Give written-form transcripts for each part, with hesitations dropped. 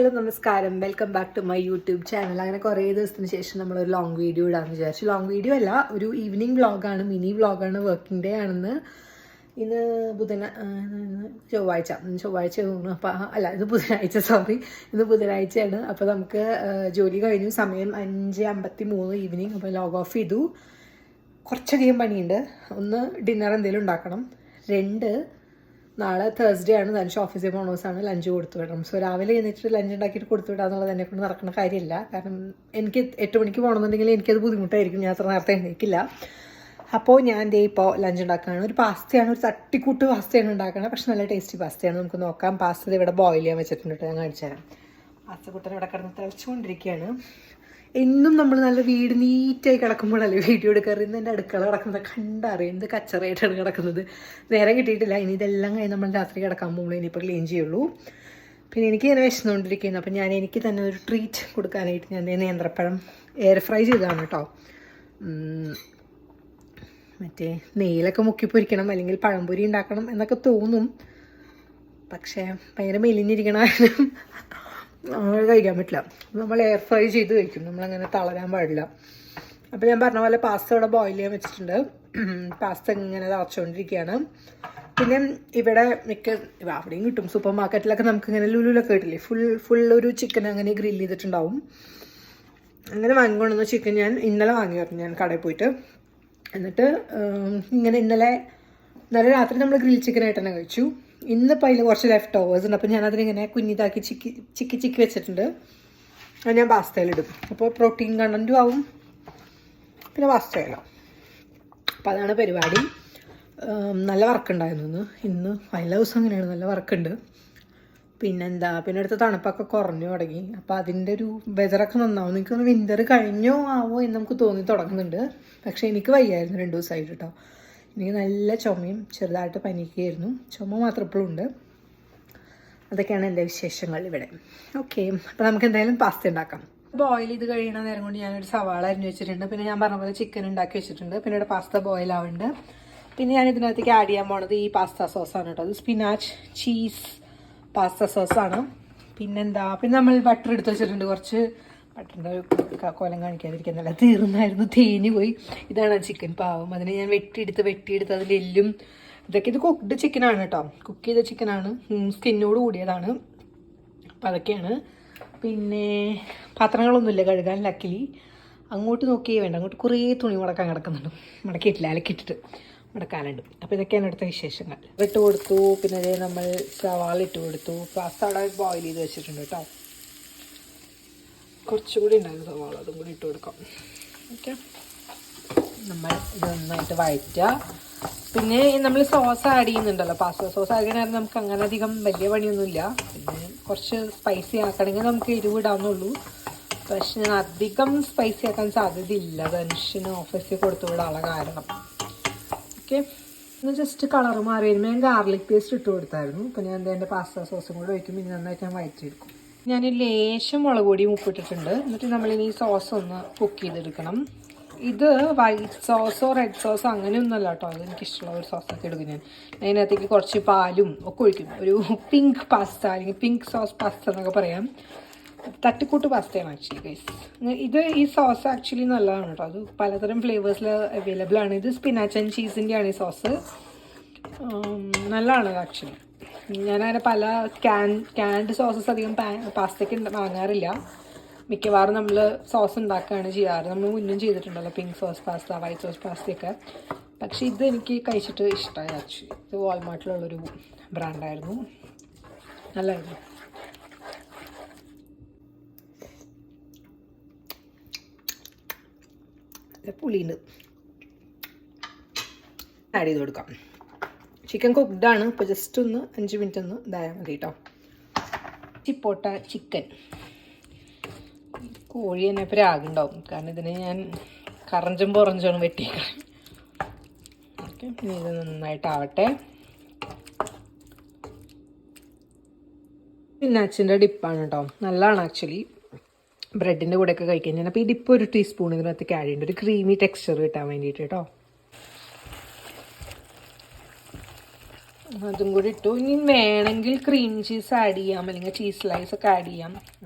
Hello നമസ്കാരം, welcome back to my YouTube channel. അങ്ങനെ കുറേ ദിവസത്തിന് ശേഷം നമ്മളൊരു ലോങ് വീഡിയോ ഇടാമെന്ന് വിചാരിച്ചു. ലോങ് വീഡിയോ അല്ല, ഒരു ഈവനിങ് വ്ളോഗാണ്, മിനി വ്ളോഗാണ്. വർക്കിംഗ് ഡേ ആണെന്ന്. ഇന്ന് ചൊവ്വാഴ്ച അപ്പോൾ ഇത് ബുധനാഴ്ച, ഇന്ന് ബുധനാഴ്ചയാണ്. അപ്പോൾ നമുക്ക് ജോലി കഴിഞ്ഞു, സമയം 5:53 ഈവനിങ്. അപ്പോൾ ലോഗ് ഓഫ് ചെയ്തു. കുറച്ചധികം പണിയുണ്ട്. ഒന്ന്, ഡിന്നർ എന്തെങ്കിലും ഉണ്ടാക്കണം. 2, നാളെ തേഴ്സ്ഡേ ആണ്, ലഞ്ച് ഓഫീസിൽ പോകണ ദിവസമാണ്. ലഞ്ച് കൊടുത്തു വിടണം. സോ രാവിലെ എഴുന്നേറ്റ് ലഞ്ച് ഉണ്ടാക്കിയിട്ട് കൊടുത്തു വിടുക എന്നുള്ളത് എന്നെ കൊണ്ട് നടക്കുന്ന കാര്യമില്ല. കാരണം എനിക്ക് 8 മണിക്ക് പോകണമെന്നുണ്ടെങ്കിൽ എനിക്കത് ബുദ്ധിമുട്ടായിരിക്കും. ഞാൻ അത്ര നേരത്തെ എഴുന്നേക്കില്ല. അപ്പോൾ ഞാൻ ഇപ്പോൾ ലഞ്ച് ഉണ്ടാക്കുകയാണ്. ഒരു പാസ്തയാണ്, ഒരു തട്ടിക്കൂട്ട് പാസ്തയാണ് ഉണ്ടാക്കുന്നത്. പക്ഷെ നല്ല ടേസ്റ്റി പാസ്തയാണ്. നമുക്ക് നോക്കാം. പാസ്ത ഇവിടെ ബോയിൽ ചെയ്യാൻ വെച്ചിട്ടുണ്ട്. ഞാൻ കാണിച്ചു തരാം. പാസ്തക്കൂട്ടൻ ഇവിടെ കിടന്ന് തിളച്ചുകൊണ്ടിരിക്കുകയാണ്. എന്നും നമ്മൾ നല്ല വീട് നീറ്റായി കിടക്കുമ്പോഴല്ലേ വീഡിയോ എടുക്കാറ്. ഇന്ന് എൻ്റെ അടുക്കള കിടക്കുന്നത് കണ്ടറിയാം എന്ത് കച്ചറയായിട്ടാണ് കിടക്കുന്നത്. നേരം കിട്ടിയിട്ടില്ല. ഇനി ഇതെല്ലാം കഴിഞ്ഞ് നമ്മൾ രാത്രി കിടക്കാൻ പോകുമ്പോൾ ഇനിയിപ്പോൾ ക്ലീൻ ചെയ്യുള്ളൂ. പിന്നെ എനിക്ക് ഇങ്ങനെ വിശന്നുകൊണ്ടിരിക്കുന്നു. അപ്പം ഞാൻ എനിക്ക് തന്നെ ഒരു ട്രീറ്റ് കൊടുക്കാനായിട്ട് ഞാൻ നേന്ത്രപ്പഴം എയർ ഫ്രൈ ചെയ്തതാണ് കേട്ടോ. മറ്റേ നെയ്യിലൊക്കെ മുക്കി പൊരിക്കണം, അല്ലെങ്കിൽ പഴംപൊരി ഉണ്ടാക്കണം എന്നൊക്കെ തോന്നും. പക്ഷേ ഭയങ്കര മെലിഞ്ഞിരിക്കണം, അങ്ങനെ കഴിക്കാൻ പറ്റില്ല. നമ്മൾ എയർ ഫ്രൈ ചെയ്ത് കഴിക്കും, നമ്മളങ്ങനെ തളരാൻ പാടില്ല. അപ്പോൾ ഞാൻ പറഞ്ഞ പോലെ പാസ്ത ഇവിടെ ബോയിൽ ചെയ്യാൻ വെച്ചിട്ടുണ്ട്. പാസ്ത ഇങ്ങനെ തിളച്ചുകൊണ്ടിരിക്കുകയാണ്. പിന്നെ ഇവിടെ അവിടെയും കിട്ടും, സൂപ്പർ മാർക്കറ്റിലൊക്കെ നമുക്കിങ്ങനെ ലുലുലൊക്കെ കിട്ടില്ലേ, ഫുൾ ഒരു ചിക്കൻ അങ്ങനെ ഗ്രില്ല് ചെയ്തിട്ടുണ്ടാവും. അങ്ങനെ വാങ്ങിക്കൊണ്ടുവന്ന ചിക്കൻ ഞാൻ ഇന്നലെ വാങ്ങിയായിരുന്നു, ഞാൻ കടയിൽ പോയിട്ട്. എന്നിട്ട് ഇങ്ങനെ ഇന്നലെ രാത്രി നമ്മൾ ഗ്രിൽ ചിക്കനായിട്ട് തന്നെ കഴിച്ചു. ഇന്നിപ്പോൾ അതിൽ കുറച്ച് ലെഫ്റ്റ് ഓവേഴ്സ് ഉണ്ട്. അപ്പോൾ ഞാനതിനിങ്ങനെ കുഞ്ഞിതാക്കി ചിക്കി വെച്ചിട്ടുണ്ട്. അത് ഞാൻ പാസ്തയിലിടും. അപ്പോൾ പ്രോട്ടീൻ കണ്ടൻറ്റും ആവും, പിന്നെ പാസ്തയല്ലോ. അപ്പോൾ അതാണ് പരിപാടി. നല്ല വർക്കുണ്ടായിരുന്നു ഇന്ന് എല്ലാ ദിവസവും അങ്ങനെയാണ്, നല്ല വർക്കുണ്ട്. പിന്നെ അടുത്ത തണുപ്പൊക്കെ കുറഞ്ഞു തുടങ്ങി. അപ്പോൾ അതിൻ്റെ ഒരു വെതറൊക്കെ നന്നാവും. എനിക്കൊന്ന് വിൻ്റർ കഴിഞ്ഞോ ആവോ എന്ന് നമുക്ക് തോന്നി തുടങ്ങുന്നുണ്ട്. പക്ഷേ എനിക്ക് വയ്യായിരുന്നു 2 ദിവസമായിട്ട് കേട്ടോ. എനിക്ക് നല്ല ചുമയും ചെറുതായിട്ട് പനിക്കുകയായിരുന്നു. ചുമ മാത്രം ഇപ്പോഴും ഉണ്ട്. അതൊക്കെയാണ് എൻ്റെ വിശേഷങ്ങൾ ഇവിടെ. ഓക്കെ, അപ്പോൾ നമുക്ക് എന്തായാലും പാസ്ത ഉണ്ടാക്കാം. ബോയിൽ ചെയ്ത് കഴിയണ നേരം കൊണ്ട് ഞാനൊരു സവാള അരിഞ്ഞ് വെച്ചിട്ടുണ്ട്. പിന്നെ ഞാൻ പറഞ്ഞ പോലെ ചിക്കൻ ഉണ്ടാക്കി വെച്ചിട്ടുണ്ട്. പിന്നെ ഇവിടെ പാസ്ത ബോയിൽ ആവുന്നുണ്ട്. പിന്നെ ഞാൻ ഇതിനകത്തേക്ക് ആഡ് ചെയ്യാൻ പോണത് ഈ പാസ്ത സോസാണ് കേട്ടോ. അത് സ്പിനാച്ച് ചീസ് പാസ്ത സോസാണ്. പിന്നെ നമ്മൾ ബട്ടർ എടുത്ത് വെച്ചിട്ടുണ്ട്. കുറച്ച് ബട്ടറിൻ്റെ കോലം കാണിക്കാതിരിക്കുന്നില്ല, തീർന്നായിരുന്നു, തേഞ്ഞു പോയി. ഇതാണ് ചിക്കൻ പാവം. അതിനെ ഞാൻ വെട്ടിയെടുത്ത് അതിൻ്റെ എല്ലും ഇതൊക്കെ, ഇത് കുക്ക്ഡ് ചിക്കനാണ് കേട്ടോ, കുക്ക് ചെയ്ത ചിക്കനാണ്, സ്കിന്നോട് കൂടിയതാണ്. അപ്പം അതൊക്കെയാണ്. പിന്നെ പാത്രങ്ങളൊന്നുമില്ല കഴുകാൻ, ലക്കിലി. അങ്ങോട്ട് നോക്കിയേ വേണ്ട, അങ്ങോട്ട് കുറേ തുണി മുടക്കാൻ കിടക്കുന്നുണ്ട്. മടക്കിയിട്ടില്ല, അലക്കിയിട്ടിട്ട് മടക്കാനുണ്ട്. അപ്പോൾ ഇതൊക്കെയാണ് അടുത്ത വിശേഷങ്ങൾ. ഇട്ട് കൊടുത്തു. പിന്നെ നമ്മൾ സവാള ഇട്ട് കൊടുത്തു. പാസ്ത അവിടെ ബോയിൽ ചെയ്ത് വെച്ചിട്ടുണ്ട് കേട്ടോ. കുറച്ചുകൂടി ഉണ്ടായിരുന്നു സവാള, അതും കൂടി ഇട്ട് കൊടുക്കാം. ഓക്കെ, നമ്മൾ ഇത് നന്നായിട്ട് വഴറ്റുക. പിന്നെ നമ്മൾ സോസ് ആഡ് ചെയ്യുന്നുണ്ടല്ലോ, പാസ്ത സോസ് ആഡ് ചെയ്യാൻ നമുക്ക് അങ്ങനെ അധികം വലിയ പണിയൊന്നുമില്ല. പിന്നെ കുറച്ച് സ്പൈസി ആക്കണമെങ്കിൽ നമുക്ക് എരിവിടാവുന്നുള്ളൂ. പക്ഷെ ഞാൻ അധികം സ്പൈസി ആക്കാൻ സാധ്യതയില്ല, ധനുഷിന് ഓഫീസിൽ കൊടുത്തു വിടാനുള്ള കാരണം. ഓക്കെ, ഒന്ന് ജസ്റ്റ് കളർ മാറി വരുമ്പോൾ ഞാൻ ഗാർലിക് പേസ്റ്റ് ഇട്ട് കൊടുത്തായിരുന്നു. അപ്പോൾ ഞാൻ എൻ്റെ പാസ്ത സോസും കൂടെ ഒഴിക്കും. പിന്നെ നന്നായിട്ട് ഞാൻ വഴറ്റിയെടുക്കും. ഞാൻ ലേശം മുളക് പൊടിയും ഉപ്പിട്ടിട്ടുണ്ട്. എന്നിട്ട് നമ്മളിനി സോസ് ഒന്ന് കുക്ക് ചെയ്തെടുക്കണം. ഇത് വൈറ്റ് സോസോ റെഡ് സോസോ അങ്ങനെയൊന്നുമല്ല കേട്ടോ. അത് എനിക്കിഷ്ടമുള്ള ഒരു സോസൊക്കെ എടുക്കും ഞാൻ. അതിനകത്തേക്ക് കുറച്ച് പാലും ഒക്കെ ഒഴിക്കും. ഒരു പിങ്ക് പാസ്ത, അല്ലെങ്കിൽ പിങ്ക് സോസ് പാസ്ത എന്നൊക്കെ പറയാം. തട്ടിക്കൂട്ട് പാസ്തയാണ് ആക്ച്വലി ഗൈസ്. ഈ സോസ് ആക്ച്വലി നല്ലതാണ് കേട്ടോ. അത് പലതരം ഫ്ലേവേഴ്സിൽ അവൈലബിൾ ആണ്. ഇത് സ്പിനാച്ച് ആൻഡ് ചീസിൻ്റെയാണ് ഈ സോസ്. നല്ലതാണ് ആക്ച്വലി. ഞാനങ്ങനെ പല ക്യാൻഡ് സോസസ് അധികം പാസ്തയ്ക്ക് വാങ്ങാറില്ല. മിക്കവാറും നമ്മൾ സോസ് ഉണ്ടാക്കുകയാണ് ചെയ്യാറ്. നമ്മൾ മുന്നും ചെയ്തിട്ടുണ്ടല്ലോ pink sauce pasta, white sauce പാസ്തയൊക്കെ. പക്ഷേ ഇത് എനിക്ക് കഴിച്ചിട്ട് ഇഷ്ടമായി ആക്ച്വലി. ഇത് വാൾമാർട്ടിലുള്ളൊരു ബ്രാൻഡായിരുന്നു, നല്ലതായിരുന്നു. പുളിയുണ്ട്, ആഡ് ചെയ്ത് കൊടുക്കാം. ചിക്കൻ കുക്ക്ഡാണ്. ഇപ്പോൾ ജസ്റ്റ് ഒന്ന് 5 മിനിറ്റ് ഒന്ന് ഇതായാൽ മതി കേട്ടോ. ചിപ്പോട്ട ചിക്കൻ, കോഴി തന്നെ പ്രാഗുണ്ടാവും, കാരണം ഇതിനെ ഞാൻ കറഞ്ചും പുറഞ്ചും വെട്ടിയേക്കാം. ഓക്കെ, ഇത് നന്നായിട്ടാവട്ടെ. സ്പിനാച്ചിൻ്റെ ഡിപ്പാണ് കേട്ടോ, നല്ലതാണ് ആക്ച്വലി. ബ്രെഡിൻ്റെ കൂടെയൊക്കെ കഴിക്കാൻ ഞാൻ അപ്പോൾ ഈ ഡിപ്പ് ഒരു ടീസ്പൂൺ ഇതിനകത്തേക്ക് ആഡ് ചെയ്യുന്നുണ്ട്, ഒരു ക്രീമി ടെക്സ്ചർ കിട്ടാൻ വേണ്ടിയിട്ട് കേട്ടോ. അതും കൂടി ഇട്ടു. ഇനി വേണമെങ്കിൽ ക്രീം ചീസ് ആഡ് ചെയ്യാം, അല്ലെങ്കിൽ ചീസ് സ്ലൈസ് ഒക്കെ ആഡ് ചെയ്യാം.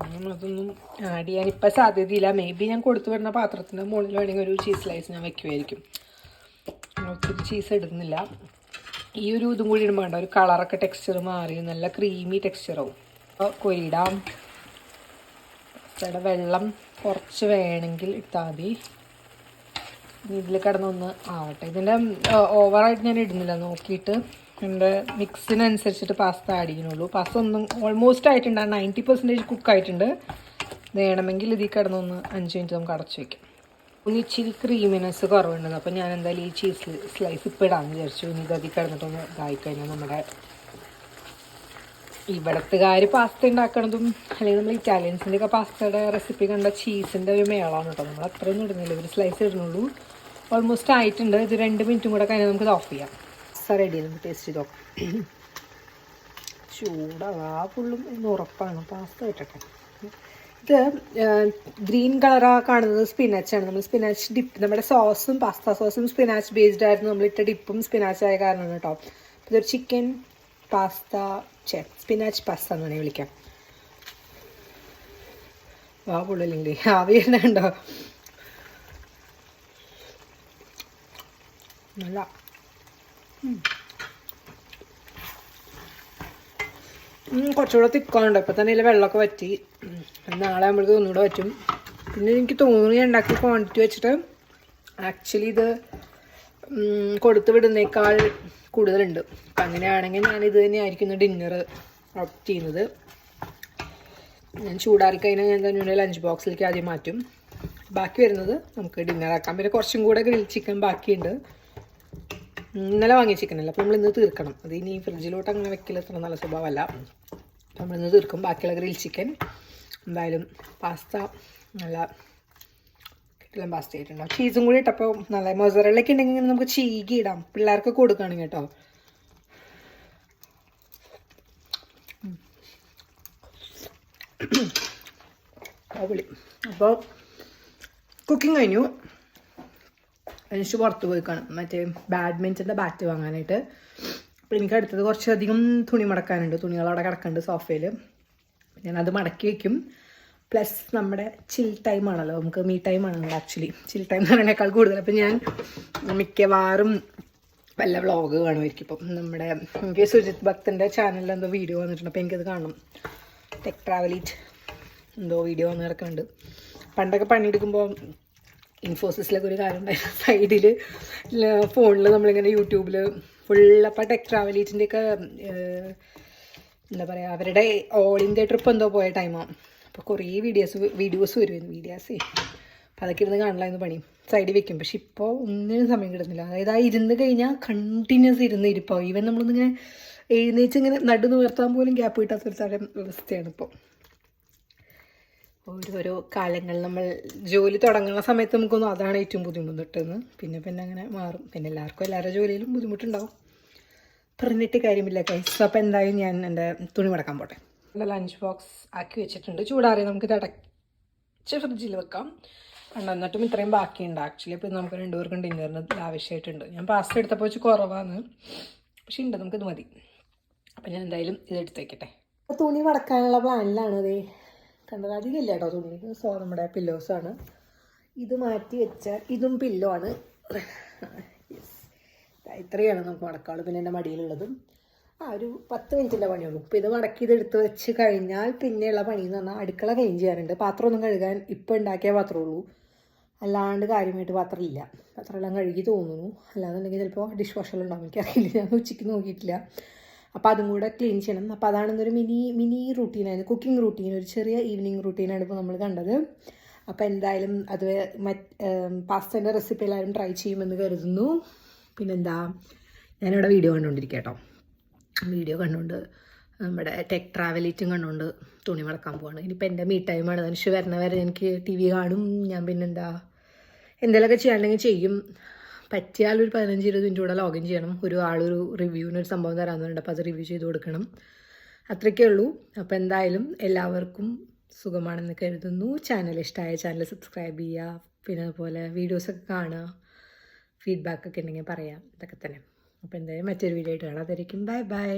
അതൊന്നും ആഡ് ചെയ്യാൻ ഇപ്പം സാധ്യതയില്ല. മേ ബി ഞാൻ കൊടുത്തു വരുന്ന പാത്രത്തിൻ്റെ മുകളിൽ വേണമെങ്കിൽ ഒരു ചീസ് സ്ലൈസ് ഞാൻ വെക്കുമായിരിക്കും. ഒത്തിരി ചീസ് ഇടുന്നില്ല. ഈ ഒരു ഇതും കൂടി ഇടുമ്പോൾ വേണ്ട ഒരു കളറൊക്കെ ടെക്സ്ചർ മാറി നല്ല ക്രീമി ടെക്സ്ചറാവും. അപ്പോൾ കൊയിടാം. ഇവിടെ വെള്ളം കുറച്ച് വേണമെങ്കിൽ ഇട്ടാൽ മതി. ഇതിൽ കിടന്നൊന്ന് ആവട്ടെ. ഇതിൻ്റെ ഓവറായിട്ട് ഞാൻ ഇടുന്നില്ല, നോക്കിയിട്ട് എൻ്റെ മിക്സിനനുസരിച്ചിട്ട് പാസ്ത ആഡ് ചെയ്യുന്നുള്ളൂ. പാസ്ത ഒന്നും ഓൾമോസ്റ്റ് ആയിട്ടുണ്ട്, 90% കുക്കായിട്ടുണ്ട്. വേണമെങ്കിൽ ഇതിൽ കിടന്നൊന്ന് 5 മിനിറ്റ് നമുക്ക് അടച്ചു വയ്ക്കാം. ഒന്ന് ഇച്ചിരി ക്രീമിനെസ് കുറവുണ്ട്. അപ്പം ഞാൻ എന്തായാലും ഈ ചീസ് സ്ലൈസ് ഇപ്പോൾ ഇടാമെന്ന് വിചാരിച്ചു. ഇനി ഇതതിൽ കിടന്നിട്ടൊന്ന് ഇതായിക്കഴിഞ്ഞാൽ നമ്മുടെ ഇവിടത്തുകാർ പാസ്ത ഉണ്ടാക്കണതും അല്ലെങ്കിൽ നമ്മൾ ഇറ്റാലിയൻസിൻ്റെ ഒക്കെ പാസ്തയുടെ റെസിപ്പി കണ്ട ചീസിൻ്റെ ഒരു മേളമാണ് കേട്ടോ. നമ്മൾ അത്രയൊന്നും ഇടുന്നില്ല, ഒരു സ്ലൈസ് ഇടുന്നുള്ളൂ. ഓൾമോസ്റ്റ് ആയിട്ടുണ്ട്. ഇത് 2 മിനിറ്റും കൂടെ കഴിഞ്ഞാൽ നമുക്കിത് ഓഫ് ചെയ്യാം. പാസ്ത റെഡി, നമുക്ക് ടേസ്റ്റ് ചെയ്ത് നോക്കാം. ചൂടാ ഫുള്ളും എന്ന് ഉറപ്പാണ്. പാസ്ത ഇട്ടട്ടെ. ഇത് ഗ്രീൻ കളറാ കാണുന്നത് സ്പിനാച്ചാണ്. നമ്മൾ സ്പിനാച്ച് ഡിപ്പ്, നമ്മുടെ സോസും പാസ്ത സോസും സ്പിനാച്ച് ബേസ്ഡ് ആയിരുന്നു. നമ്മളിട്ട ഡിപ്പും സ്പിനാച്ച് ആയ കാരണമാണ് കേട്ടോ. ഇതൊരു ചിക്കൻ പാസ്ത സ്പിനാച്ച് പാസ്ത എന്ന് വേണമെങ്കിൽ വിളിക്കാം. വാ പുള്ളില്ലെങ്കിൽ ആവി തന്നെ ഉണ്ടോ. നല്ല കുറച്ചുകൂടെ തിക്കാനുണ്ട്. ഇപ്പം തന്നെ ഇതിൽ വെള്ളമൊക്കെ വറ്റി. നാളെ നമ്മൾക്ക് ഒന്നുകൂടെ പറ്റും. പിന്നെ എനിക്ക് തോന്നി ഉണ്ടാക്കി ക്വാണ്ടിറ്റി വെച്ചിട്ട് ആക്ച്വലി ഇത് കൊടുത്തു വിടുന്നേക്കാൾ കൂടുതലുണ്ട്. അപ്പം അങ്ങനെയാണെങ്കിൽ ഞാനിത് തന്നെയായിരിക്കും ഡിന്നർ ഓപ്റ്റ് ചെയ്യുന്നത്. ഞാൻ ചൂടാറിക്കഴിഞ്ഞാൽ ഞാൻ തന്നെ ലഞ്ച് ബോക്സിലേക്ക് ആദ്യം മാറ്റും. ബാക്കി വരുന്നത് നമുക്ക് ഡിന്നറാക്കാം. പിന്നെ കുറച്ചും കൂടെ ഗ്രിൽ ചിക്കൻ ബാക്കിയുണ്ട്. ഇന്നലെ വാങ്ങിയ ചിക്കനല്ല, അപ്പോൾ നമ്മളിന്ന് തീർക്കണം. അത് ഇനി ഫ്രിഡ്ജിലോട്ട് അങ്ങനെ വെക്കൽ അത്ര നല്ല സ്വഭാവമല്ല. നമ്മളിന്ന് തീർക്കും ബാക്കിയുള്ള ഗ്രിൽ ചിക്കൻ. എന്തായാലും പാസ്ത നല്ല കിട്ടില്ല പാസ്ത ആയിട്ടുണ്ടാവും. ചീസും കൂടി ഇട്ടപ്പോൾ നല്ല മൊസറല്ലൊക്കെ ഉണ്ടെങ്കിൽ നമുക്ക് ചീകി ഇടാം, പിള്ളേർക്ക് കൊടുക്കുകയാണ് കേട്ടോ. അപ്പോൾ കുക്കിംഗ് കഴിഞ്ഞു. എനിക്ക് പുറത്ത് പോയി കാണും മറ്റേ ബാഡ്മിൻ്റൻ്റെ ബാറ്റ് വാങ്ങാനായിട്ട്. അപ്പോൾ എനിക്ക് അടുത്തത് കുറച്ചധികം തുണി മടക്കാനുണ്ട്. തുണികളവിടെ കിടക്കുന്നുണ്ട് സോഫയിൽ. ഞാനത് മടക്കി വയ്ക്കും. പ്ലസ് നമ്മുടെ ചിൽ ടൈം ആണല്ലോ, നമുക്ക് മീ ടൈം ആണല്ലോ ആക്ച്വലി. ചിൽ ടൈം എന്ന് പറയുന്നതിനേക്കാൾ കൂടുതൽ. അപ്പം ഞാൻ മിക്കവാറും വല്ല വ്ളോഗ് കാണുമായിരിക്കും. ഇപ്പം നമ്മുടെ എനിക്ക് സുജിത് ഭക്തൻ്റെ ചാനലിൽ എന്തോ വീഡിയോ വന്നിട്ടുണ്ട്. അപ്പോൾ എനിക്കത് കാണണം. ടെക് ട്രാവലീറ്റ് എന്തോ വീഡിയോ വന്ന് കിടക്കുന്നുണ്ട്. പണ്ടൊക്കെ പണിയെടുക്കുമ്പോൾ ഇൻഫോസിസിലൊക്കെ ഒരു കാര്യം ഉണ്ടായിരുന്നു, സൈഡിൽ ഫോണിൽ നമ്മളിങ്ങനെ യൂട്യൂബിൽ ഫുള്ളപ്പോൾ ടെക് ട്രാവലീറ്റിൻ്റെയൊക്കെ എന്താ പറയുക, അവരുടെ ഓൾ ഇന്ത്യ ട്രിപ്പ് എന്തോ പോയ ടൈമാണ്. അപ്പോൾ കുറേ വീഡിയോസ് വരുമായിരുന്നു. അപ്പോൾ അതൊക്കെ ഇരുന്ന് കാണലായിരുന്നു പണി, സൈഡിൽ വെക്കും. പക്ഷെ ഇപ്പോൾ ഒന്നിനും സമയം കിട്ടുന്നില്ല. അതായത് ആ ഇരുന്ന് കഴിഞ്ഞാൽ കണ്ടിന്യൂസ് ഇരിപ്പാവും. ഈവൻ നമ്മളൊന്നിങ്ങനെ എഴുന്നേച്ച് ഇങ്ങനെ നടു നിവർത്താൻ പോലും ഗ്യാപ്പ് കിട്ടാത്തൊരു തരം അവസ്ഥയാണ് ഇപ്പോൾ. ഓരോരോ കാലങ്ങൾ നമ്മൾ ജോലി തുടങ്ങുന്ന സമയത്ത് നമുക്കൊന്നും അതാണ് ഏറ്റവും ബുദ്ധിമുട്ടെന്ന്. പിന്നെ അങ്ങനെ മാറും. പിന്നെ എല്ലാവർക്കും എല്ലാവരുടെ ജോലിയിലും ബുദ്ധിമുട്ടുണ്ടാവും, പറഞ്ഞിട്ട് കാര്യമില്ല കൈസ്. അപ്പോൾ എന്തായാലും ഞാൻ എൻ്റെ തുണി മടക്കാൻ പോട്ടെ. എൻ്റെ ലഞ്ച് ബോക്സ് ആക്കി വെച്ചിട്ടുണ്ട്. ചൂടാറി നമുക്കിത് അടച്ച് ഫ്രിഡ്ജിൽ വെക്കാം. എന്നിട്ടും ഇത്രയും ബാക്കിയുണ്ട് ആക്ച്വലി. ഇപ്പോൾ നമുക്ക് 2 പേർക്കും ഡിന്നറിന് ആവശ്യമായിട്ടുണ്ട്. ഞാൻ പാസ്ത എടുത്തപ്പോൾ വെച്ച് കുറവാണ്, പക്ഷെ ഉണ്ട്, നമുക്കിത് മതി. അപ്പം ഞാൻ എന്തായാലും ഇത് എടുത്ത് വയ്ക്കട്ടെ. തുണി മടക്കാനുള്ള പ്ലാനിലാണ്. അതേ കണ്ടത് അധികമില്ല കേട്ടോ തുണി. നമ്മുടെ പില്ലോസാണ്. ഇത് മാറ്റി വെച്ച ഇതും പില്ലോ ആണ്. യെസ്, ഇത്രയാണ് നമുക്ക് മടക്കാവുള്ളൂ. പിന്നെ എൻ്റെ മടിയിലുള്ളതും ഒരു 10 മിനിറ്റിൻ്റെ പണിയുള്ളൂ. ഇപ്പോൾ ഇത് മടക്കി ഇത് എടുത്ത് വെച്ച് കഴിഞ്ഞാൽ പിന്നെയുള്ള പണി എന്ന് പറഞ്ഞാൽ അടുക്കള ക്ലീൻ ചെയ്യാറുണ്ട്. പാത്രമൊന്നും കഴുകാൻ ഇപ്പോൾ ഉണ്ടാക്കിയ പാത്രമേ ഉള്ളൂ, അല്ലാണ്ട് കാര്യമായിട്ട് പാത്രമില്ല. പാത്രമെല്ലാം കഴുകി തോന്നുന്നു. അല്ലാന്നുണ്ടെങ്കിൽ ചിലപ്പോൾ ഡിഷ് വാഷറിലുണ്ടാവും, എനിക്കറിയില്ല, ഞാൻ ഉച്ചയ്ക്ക് നോക്കിയിട്ടില്ല. അപ്പോൾ അതും കൂടെ ക്ലീൻ ചെയ്യണം. അപ്പോൾ അതാണ് ഇന്നൊരു മിനി റൂട്ടീനായിരുന്നു, കുക്കിംഗ് റൂട്ടീൻ, ഒരു ചെറിയ ഈവനിങ് റൂട്ടീനാണ് ഇപ്പോൾ നമ്മൾ കണ്ടത്. അപ്പോൾ എന്തായാലും അത് പാസ്തേൻ്റെ റെസിപ്പി എല്ലാവരും ട്രൈ ചെയ്യുമെന്ന് കരുതുന്നു. പിന്നെന്താ, ഞാനിവിടെ വീഡിയോ കണ്ടുകൊണ്ടിരിക്കുക കേട്ടോ. വീഡിയോ കണ്ടുകൊണ്ട് നമ്മുടെ ടെക് ട്രാവലീറ്റും കണ്ടുകൊണ്ട് തുണി മടക്കാൻ പോവാണ്. ഇനിയിപ്പോൾ എൻ്റെ മീ ടൈമാണ്. മനുഷ്യ വരെ എനിക്ക് TV കാണും. ഞാൻ പിന്നെന്താ എന്തെങ്കിലുമൊക്കെ ചെയ്യാണ്ടെങ്കിൽ ചെയ്യും. പറ്റിയാൽ ഒരു 15-20 മിനിറ്റ് കൂടെ ലോഗിൻ ചെയ്യണം. ആളൊരു റിവ്യൂവിനൊരു സംഭവം തരാമെന്നുണ്ട്, അപ്പോൾ അത് റിവ്യൂ ചെയ്ത് കൊടുക്കണം. അത്രയ്ക്കേ ഉള്ളൂ. അപ്പോൾ എന്തായാലും എല്ലാവർക്കും സുഖമാണെന്ന് കരുതുന്നു. ചാനൽ ഇഷ്ടമായ ചാനൽ സബ്സ്ക്രൈബ് ചെയ്യുക. പിന്നെ അതുപോലെ വീഡിയോസൊക്കെ കാണുക. ഫീഡ്ബാക്കൊക്കെ ഉണ്ടെങ്കിൽ പറയാം. ഇതൊക്കെ തന്നെ. അപ്പോൾ എന്തായാലും മറ്റൊരു വീഡിയോ ആയിട്ട് കാണാതിരിക്കും. Bye bye.